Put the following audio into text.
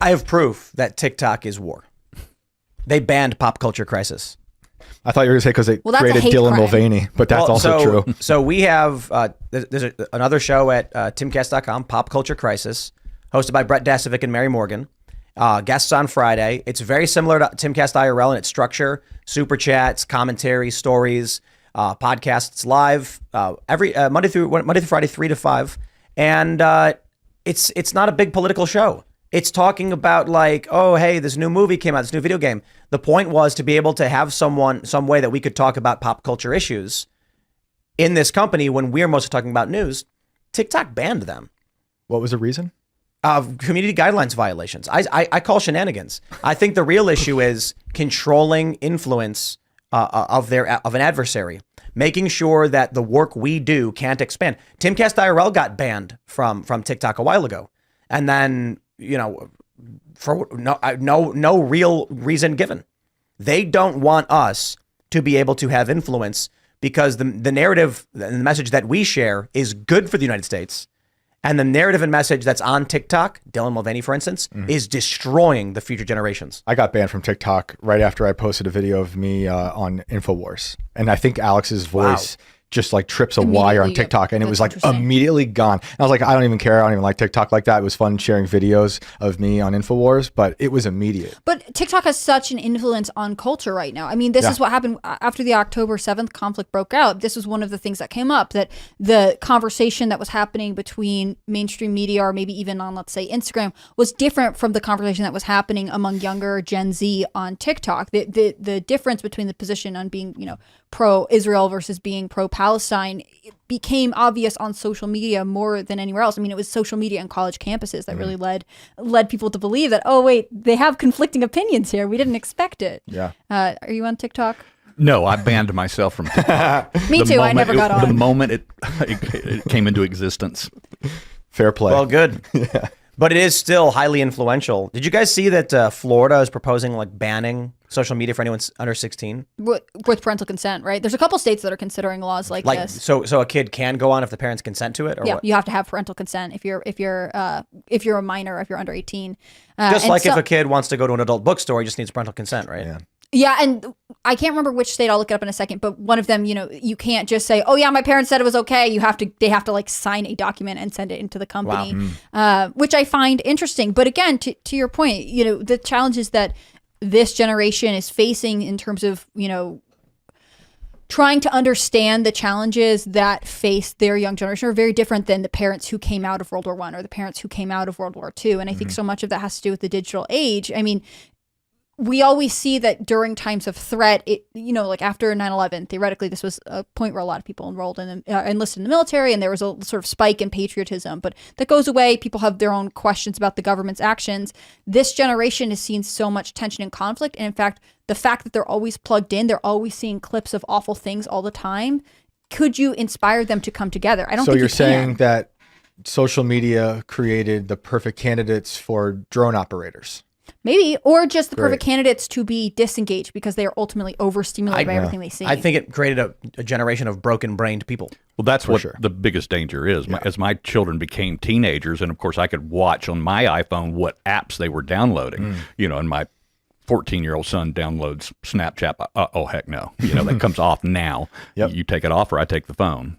I have proof that TikTok is war. They banned Pop Culture Crisis. I thought you were going to say because they that's a created hate Dylan crime. Mulvaney, but that's also true. So we have there's another show at timcast.com, Pop Culture Crisis, hosted by Brett Dasovic and Mary Morgan. Guests on Friday. It's very similar to Timcast IRL in its structure. Super chats, commentary, stories, podcasts live every Monday through Friday, 3 to 5. And it's not a big political show. It's talking about like, oh, hey, this new movie came out, this new video game. The point was to be able to have some way that we could talk about pop culture issues in this company when we're mostly talking about news. TikTok banned them. What was the reason? Community guidelines violations. I call shenanigans. I think the real issue is controlling influence of an adversary, making sure that the work we do can't expand. Timcast IRL got banned from TikTok a while ago, and then for no real reason given. They don't want us to be able to have influence because the narrative and the message that we share is good for the United States. And the narrative and message that's on TikTok, Dylan Mulvaney, for instance, is destroying the future generations. I got banned from TikTok right after I posted a video of me on InfoWars. And I think Alex's voice just like trips a wire on TikTok, and it was like immediately gone. And I was like, I don't even care. I don't even like TikTok like that. It was fun sharing videos of me on InfoWars, but it was immediate. But TikTok has such an influence on culture right now. I mean, this is what happened after the October 7th conflict broke out. This was one of the things that came up, that the conversation that was happening between mainstream media or maybe even on, let's say, Instagram was different from the conversation that was happening among younger Gen Z on TikTok. The difference between the position on being, pro-Israel versus being pro-Palestine became obvious on social media more than anywhere else. I mean, it was social media and college campuses that really led people to believe that, oh, wait, they have conflicting opinions here. We didn't expect it. Yeah. Are you on TikTok? No, I banned myself from TikTok. Me too. I never got on. The moment it came into existence. Fair play. Well, good. But it is still highly influential. Did you guys see that Florida is proposing like banning social media for anyone under 16? With parental consent, right? There's a couple states that are considering laws like this. So a kid can go on if the parents consent to it, or what? You have to have parental consent if you're a minor, if you're under 18. Just like if a kid wants to go to an adult bookstore, he just needs parental consent, right? Yeah. Yeah, and I can't remember which state. I'll look it up in a second. But one of them, you can't just say, "Oh yeah, my parents said it was okay." They have to like sign a document and send it into the company, which I find interesting. But again, to your point, the challenges that this generation is facing in terms of trying to understand the challenges that face their young generation are very different than the parents who came out of World War I or the parents who came out of World War II. And I think so much of that has to do with the digital age. I mean, we always see that during times of threat, like after 9/11, theoretically, this was a point where a lot of people enlisted in the military, and there was a sort of spike in patriotism. But that goes away. People have their own questions about the government's actions. This generation has seen so much tension and conflict. And in fact, the fact that they're always plugged in, they're always seeing clips of awful things all the time. Could you inspire them to come together? I don't think you can. So you're saying that social media created the perfect candidates for drone operators? Maybe, or just the perfect candidates to be disengaged because they are ultimately overstimulated by everything they see. I think it created a generation of broken-brained people. Well, that's what the biggest danger is. As my children became teenagers, and of course I could watch on my iPhone what apps they were downloading, and my 14-year-old son downloads Snapchat. Oh, heck no. That comes off now. You take it off or I take the phone.